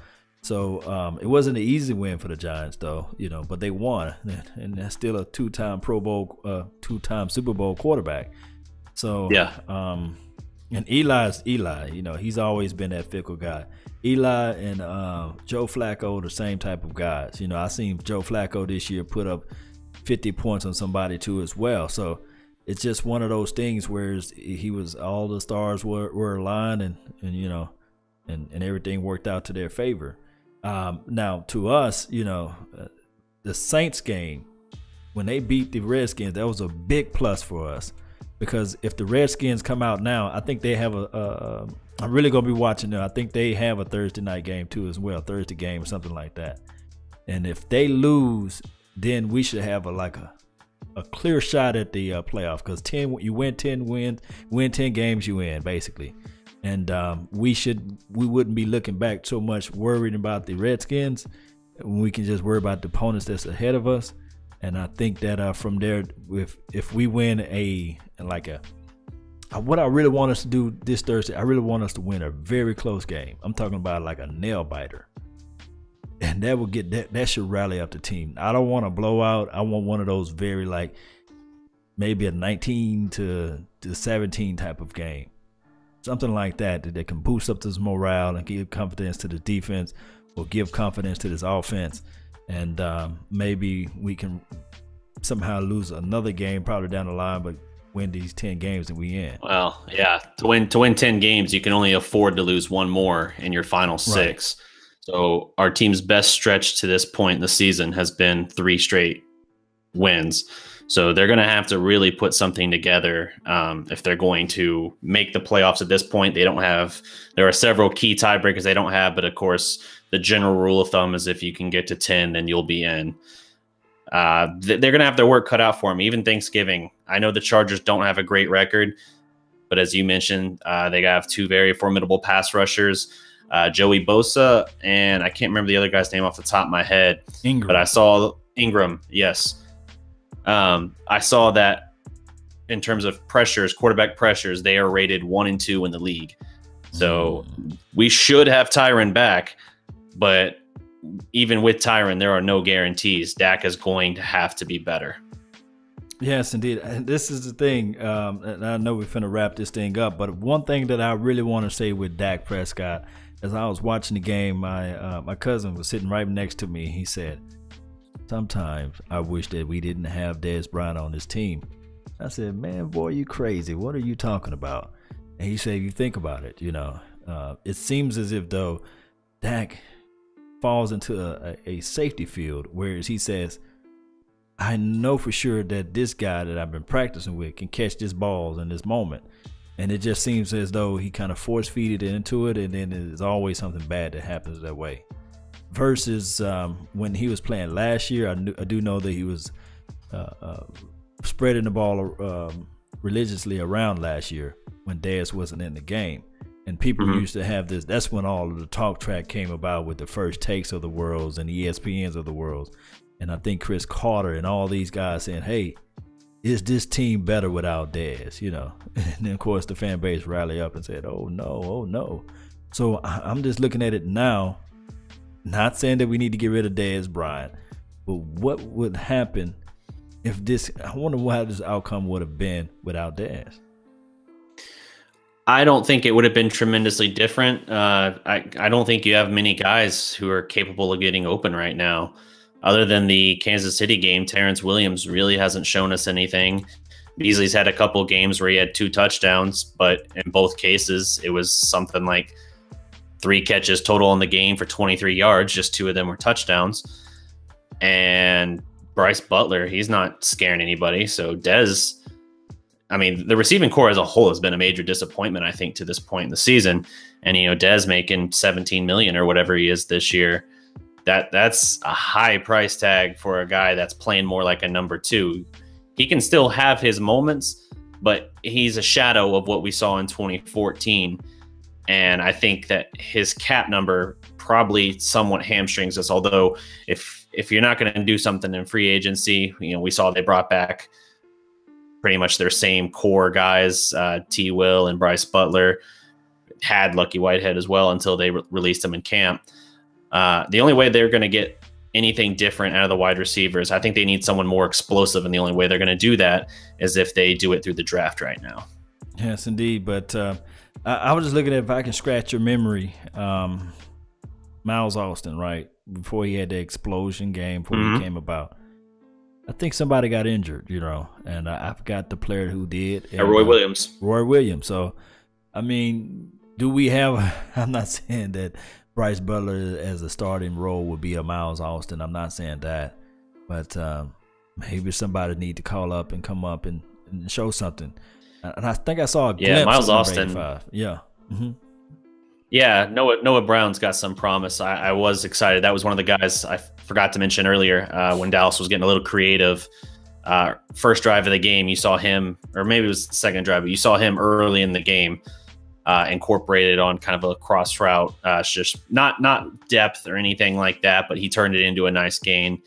[SPEAKER 1] So it wasn't an easy win for the Giants though, you know, but they won, and that's still a 2-time Pro Bowl, 2-time Super Bowl quarterback. So
[SPEAKER 2] yeah.
[SPEAKER 1] And Eli's Eli, you know, he's always been that fickle guy. Eli and Joe Flacco are the same type of guys. You know, I seen Joe Flacco this year put up 50 points on somebody too as well. So it's just one of those things where he was, all the stars were aligned, and you know, and everything worked out to their favor. Now to us, you know, the Saints game, when they beat the Redskins, that was a big plus for us. Because if the Redskins come out now, I think they have I'm really going to be watching them. I think they have a Thursday night game too as well, Thursday game or something like that. And if they lose, then we should have a clear shot at the playoff. Because you win 10 games, you win basically. And we wouldn't be looking back so much worried about the Redskins when we can just worry about the opponents that's ahead of us. And I think that from there, if we win what I really want us to do this Thursday, I really want us to win a very close game. I'm talking about like a nail biter. And that will get that should rally up the team. I don't want a blowout. I want one of those very like maybe a 19 to 17 type of game. Something like that can boost up this morale and give confidence to the defense or give confidence to this offense. And maybe we can somehow lose another game probably down the line, but win these 10 games that we in.
[SPEAKER 2] Well, yeah, to win 10 games, you can only afford to lose one more in your final 6. Right. So our team's best stretch to this point in the season has been 3 straight wins. So they're going to have to really put something together if they're going to make the playoffs at this point. There are several key tiebreakers they don't have, but of course, the general rule of thumb is if you can get to 10, then you'll be in. They're going to have their work cut out for them. Even Thanksgiving, I know the Chargers don't have a great record, but as you mentioned, they have 2 very formidable pass rushers, Joey Bosa, and I can't remember the other guy's name off the top of my head.
[SPEAKER 1] Ingram.
[SPEAKER 2] But I saw Ingram, yes. I saw that in terms of pressures, quarterback pressures, they are rated 1 and 2 in the league. So we should have Tyron back, but even with Tyron, there are no guarantees. Dak is going to have to be better.
[SPEAKER 1] Yes, indeed. And this is the thing. And I know we're finna wrap this thing up, but one thing that I really want to say with Dak Prescott, as I was watching the game, my cousin was sitting right next to me. He said, "Sometimes I wish that we didn't have Dez Bryant on this team." I said, "Man, boy, you crazy. What are you talking about?" And he said, "You think about it, it seems as if though Dak falls into a safety field, whereas he says, I know for sure that this guy that I've been practicing with can catch this balls in this moment." And it just seems as though he kind of force-feeded it into it, and then there's always something bad that happens that way. Versus when he was playing last year, I do know that he was spreading the ball religiously around last year when Dez wasn't in the game. And people used to have this. That's when all of the talk track came about with the First Takes of the worlds and the ESPNs of the worlds. And I think Chris Carter and all these guys saying, "Hey, is this team better without Dez?" And then of course the fan base rallied up and said, "Oh no, oh no." So I'm just looking at it now, not saying that we need to get rid of Dez Bryant, but what would happen if I wonder how this outcome would have been without Dez.
[SPEAKER 2] I don't think it would have been tremendously different. I don't think you have many guys who are capable of getting open right now. Other than the Kansas City game, Terrence Williams really hasn't shown us anything. Beasley's had a couple of games where he had 2 touchdowns, but in both cases, it was something like 3 catches total in the game for 23 yards. Just 2 of them were touchdowns. And Bryce Butler, he's not scaring anybody. So Dez, the receiving core as a whole has been a major disappointment, I think, to this point in the season. And, Dez making $17 million or whatever he is this year. That's a high price tag for a guy that's playing more like a number 2. He can still have his moments, but he's a shadow of what we saw in 2014. And I think that his cap number probably somewhat hamstrings us. Although if you're not going to do something in free agency, we saw they brought back pretty much their same core guys, T. Will and Bryce Butler, had Lucky Whitehead as well until they released him in camp. The only way they're going to get anything different out of the wide receivers, I think they need someone more explosive, and the only way they're going to do that is if they do it through the draft right now.
[SPEAKER 1] Yes, indeed. But I was just looking at if I can scratch your memory. Miles Austin, right? Before he had the explosion game, before he came about. I think somebody got injured, and I forgot the player who did. And,
[SPEAKER 2] Roy Williams.
[SPEAKER 1] Roy Williams. So, do we have – I'm not saying that Bryce Butler as a starting role would be a Miles Austin. I'm not saying that. But maybe somebody need to call up and come up and show something. And I think I saw a glimpse
[SPEAKER 2] Miles
[SPEAKER 1] of
[SPEAKER 2] Austin.
[SPEAKER 1] 85. Yeah. Mm-hmm.
[SPEAKER 2] Yeah, Noah Brown's got some promise. I was excited. That was one of the guys I forgot to mention earlier when Dallas was getting a little creative. First drive of the game, you saw him, or maybe it was the second drive, but you saw him early in the game incorporated on kind of a cross route. It's just not depth or anything like that, but he turned it into a nice gain.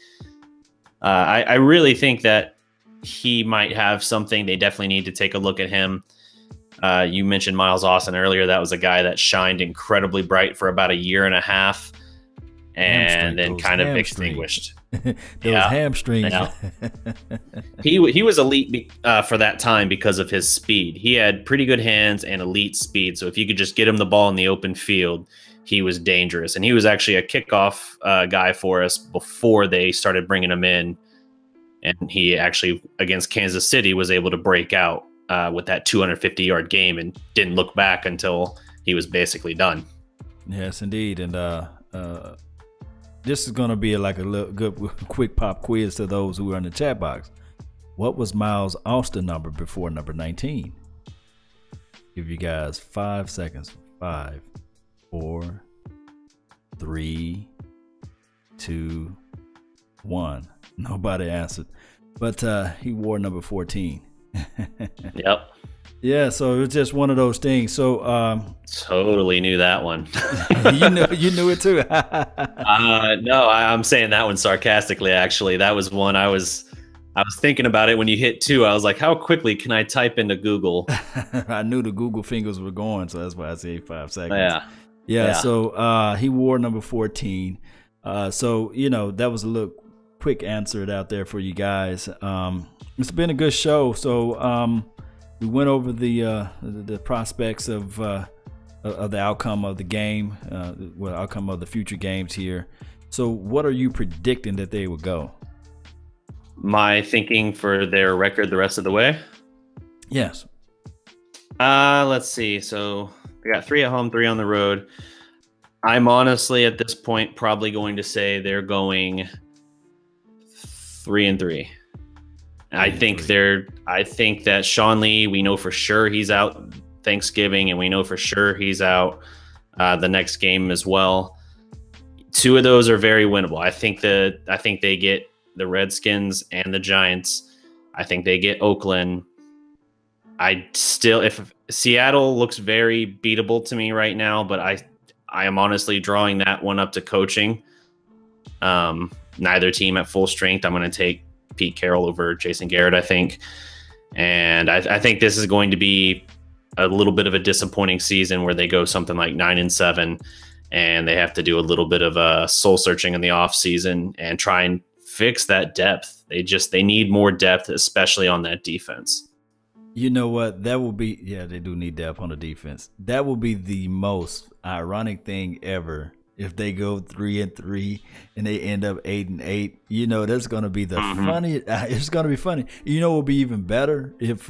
[SPEAKER 2] I really think that he might have something. They definitely need to take a look at him. You mentioned Miles Austin earlier. That was a guy that shined incredibly bright for about a year and a half and then kind of extinguished.
[SPEAKER 1] Those hamstrings.
[SPEAKER 2] Yeah. He was elite for that time because of his speed. He had pretty good hands and elite speed. So if you could just get him the ball in the open field, he was dangerous. And he was actually a kickoff guy for us before they started bringing him in. And he actually, against Kansas City, was able to break out with that 250-yard game and didn't look back until he was basically done.
[SPEAKER 1] Yes, indeed. And this is going to be like a little good quick pop quiz to those who are in the chat box. What was Miles Austin number before number 19? Give you guys 5 seconds. 5, 4, 3, 2, 1. Nobody answered, but he wore number 14.
[SPEAKER 2] Yep.
[SPEAKER 1] Yeah, so it was just one of those things. So
[SPEAKER 2] totally knew that one.
[SPEAKER 1] you knew it too.
[SPEAKER 2] No, I'm saying that one sarcastically. Actually, that was one I was thinking about it when you hit 2. I was like, how quickly can I type into Google?
[SPEAKER 1] I knew the Google fingers were going, so that's why I say 5 seconds.
[SPEAKER 2] Yeah.
[SPEAKER 1] So he wore number 14. So that was a little quick answer out there for you guys. It's been a good show. So we went over the prospects of the outcome of the game, outcome of the future games here. So what are you predicting that they would go?
[SPEAKER 2] My thinking for their record the rest of the way?
[SPEAKER 1] Yes.
[SPEAKER 2] Let's see. So they got 3 at home, 3 on the road. I'm honestly at this point probably going to say they're going 3-3. I think that Sean Lee, we know for sure he's out Thanksgiving, and we know for sure he's out the next game as well. 2 of those are very winnable. I think they get the Redskins and the Giants. I think they get Oakland. If Seattle looks very beatable to me right now, but I am honestly drawing that one up to coaching. Neither team at full strength. I'm going to take Pete Carroll over Jason Garrett, I think. And I think this is going to be a little bit of a disappointing season where they go something like 9-7 and they have to do a little bit of soul searching in the off season and try and fix that depth. They need more depth, especially on that defense.
[SPEAKER 1] You know what? That will be, they do need depth on the defense. That will be the most ironic thing ever if they go 3-3 and they end up 8-8. That's going to be the funny. It's going to be funny. It will be even better if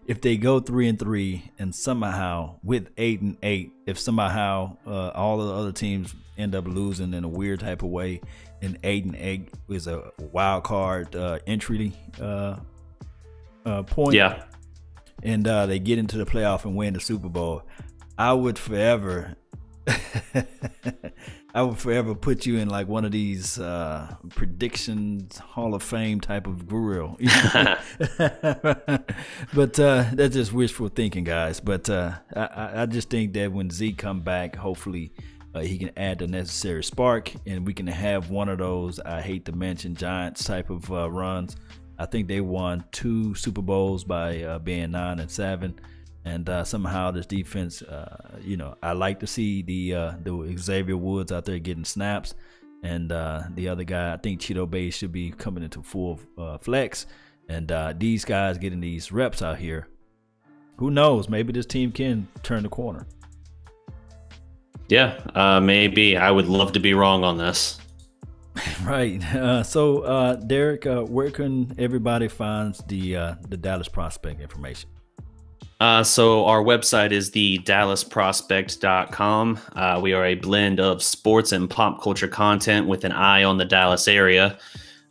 [SPEAKER 1] if they go 3-3 and somehow with 8-8, if somehow all the other teams end up losing in a weird type of way, and 8-8 is a wild card entry point.
[SPEAKER 2] Yeah.
[SPEAKER 1] And they get into the playoff and win the Super Bowl. I would forever put you in like one of these predictions Hall of Fame type of grill. But that's just wishful thinking, guys. But I just think that when Zeke come back, hopefully he can add the necessary spark, and we can have one of those, I hate to mention, Giants type of runs. I think they won 2 Super Bowls by being 9-7. And somehow this defense, I like to see the Xavier Woods out there getting snaps. And the other guy, I think Cheeto Bay should be coming into full flex. And these guys getting these reps out here. Who knows? Maybe this team can turn the corner.
[SPEAKER 2] Yeah, maybe. I would love to be wrong on this.
[SPEAKER 1] Right. So, Derek, where can everybody find the Dallas Prospect information?
[SPEAKER 2] So our website is the dallasprospect.com. We are a blend of sports and pop culture content with an eye on the Dallas area.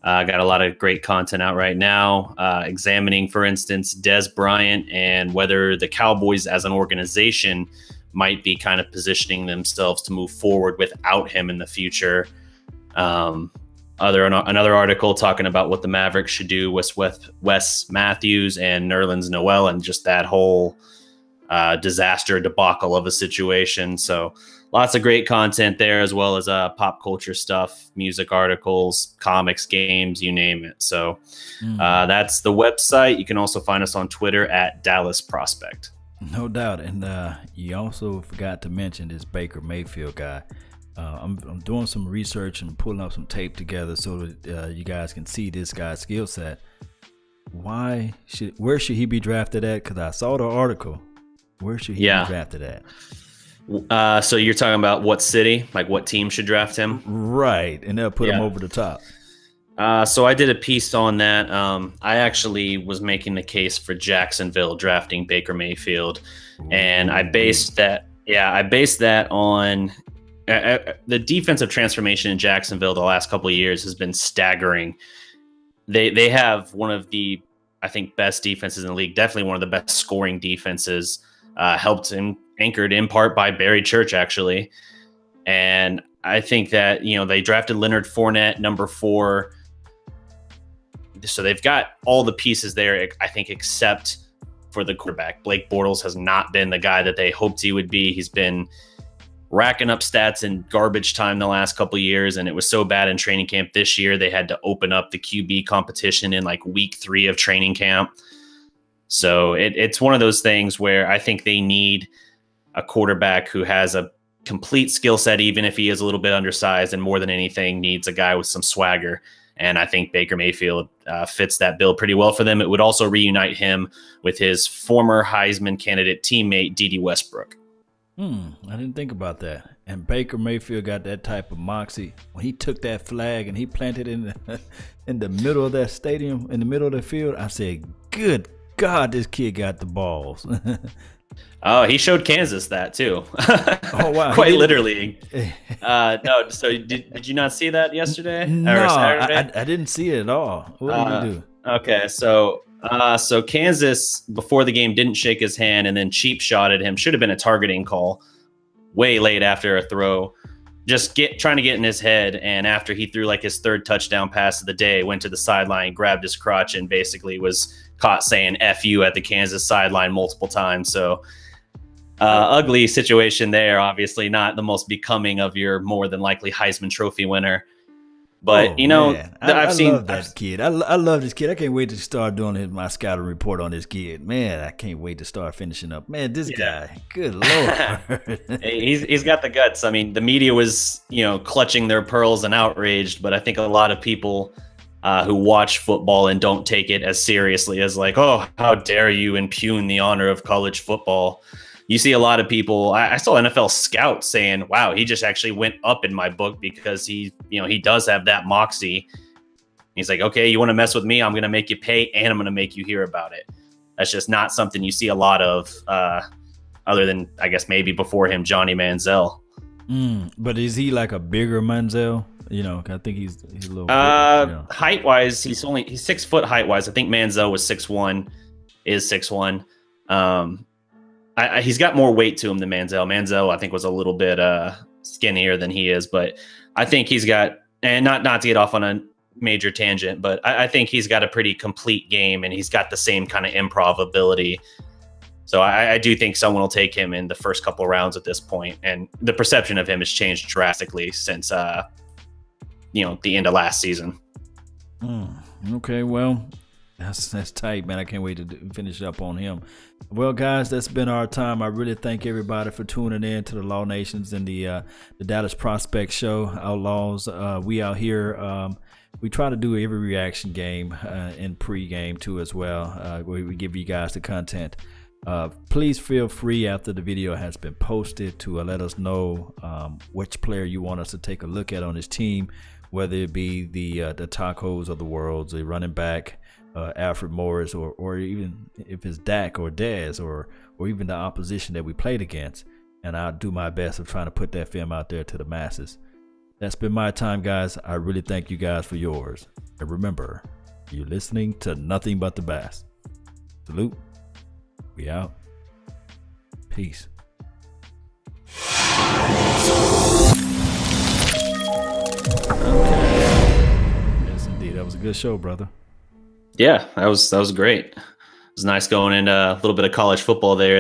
[SPEAKER 2] Got a lot of great content out right now, examining, for instance, Dez Bryant and whether the Cowboys as an organization might be kind of positioning themselves to move forward without him in the future. Another article talking about what the Mavericks should do with Wes Matthews and Nerlens Noel, and just that whole disaster debacle of a situation. So lots of great content there, as well as pop culture stuff, music articles, comics, games, you name it. So that's the website. You can also find us on Twitter at Dallas Prospect.
[SPEAKER 1] No doubt. And you also forgot to mention this Baker Mayfield guy. I'm doing some research and pulling up some tape together so that you guys can see this guy's skill set. Where should he be drafted at? Because I saw the article. Where should he be drafted at?
[SPEAKER 2] So you're talking about what city, like what team should draft him?
[SPEAKER 1] Right, and they'll put him over the top.
[SPEAKER 2] So I did a piece on that. I actually was making the case for Jacksonville drafting Baker Mayfield, and I based that. Yeah, I based that on the defensive transformation in Jacksonville the last couple of years has been staggering. They have one of the, I think, best defenses in the league. Definitely one of the best scoring defenses. Anchored in part by Barry Church, actually. And I think that, they drafted Leonard Fournette, number 4. So they've got all the pieces there, I think, except for the quarterback. Blake Bortles has not been the guy that they hoped he would be. He's been racking up stats in garbage time the last couple of years, and it was so bad in training camp this year they had to open up the QB competition in like week 3 of training camp. So it's one of those things where I think they need a quarterback who has a complete skill set, even if he is a little bit undersized, and more than anything needs a guy with some swagger. And I think Baker Mayfield fits that bill pretty well for them. It would also reunite him with his former Heisman candidate teammate, Dede Westbrook.
[SPEAKER 1] I didn't think about that. And Baker Mayfield got that type of moxie. When he took that flag and he planted in the middle of that stadium, in the middle of the field, I said, good God, this kid got the balls.
[SPEAKER 2] Oh, he showed Kansas that too.
[SPEAKER 1] Oh, wow.
[SPEAKER 2] Quite literally. No, so did you not see that yesterday?
[SPEAKER 1] No,
[SPEAKER 2] or Saturday?
[SPEAKER 1] I didn't see it at all. What did he do?
[SPEAKER 2] Okay, so Kansas before the game didn't shake his hand and then cheap shotted him. Should have been a targeting call way late after a throw. Just trying to get in his head, and after he threw like his 3rd touchdown pass of the day, went to the sideline, grabbed his crotch, and basically was caught saying F you at the Kansas sideline multiple times. So ugly situation there, obviously not the most becoming of your more than likely Heisman Trophy winner. But, I love
[SPEAKER 1] that kid. I love this kid. I can't wait to start doing my scouting report on this kid. Man, I can't wait to start finishing up. Man, this guy, good Lord.
[SPEAKER 2] He's got the guts. I mean, the media was, clutching their pearls and outraged, but I think a lot of people who watch football and don't take it as seriously as like, oh, how dare you impugn the honor of college football. You see a lot of people. I saw NFL scouts saying, wow, he just actually went up in my book because he does have that moxie. He's like, okay, you want to mess with me? I'm going to make you pay, and I'm going to make you hear about it. That's just not something you see a lot of, other than, I guess, maybe before him, Johnny Manziel.
[SPEAKER 1] But is he like a bigger Manziel? I think he's a little bigger,
[SPEAKER 2] height wise, he's 6 foot height wise. I think Manziel was 6'1", is 6'1". He's got more weight to him than Manziel. Manziel, I think, was a little bit skinnier than he is, but I think he's got, and not to get off on a major tangent, but I think he's got a pretty complete game, and he's got the same kind of improv ability. So I do think someone will take him in the first couple of rounds at this point, and the perception of him has changed drastically since the end of last season.
[SPEAKER 1] Okay, well, that's tight, man. I can't wait to finish up on him. Well, guys, that's been our time. I really thank everybody for tuning in to the Law Nations and the Dallas Prospect Show. Outlaws, we out here. We try to do every reaction game and pre-game too as well, where we give you guys the content. Please feel free after the video has been posted to let us know which player you want us to take a look at on this team, whether it be the Tacos of the world, the running back, Alfred Morris, or even if it's Dak or Dez or even the opposition that we played against. And I'll do my best of trying to put that film out there to the masses. That's been my time, guys. I really thank you guys for yours. And remember, you're listening to nothing but the best. Salute. We out. Peace. Okay. Yes, indeed. That was a good show, brother.
[SPEAKER 2] Yeah, that was great. It was nice going into a little bit of college football there.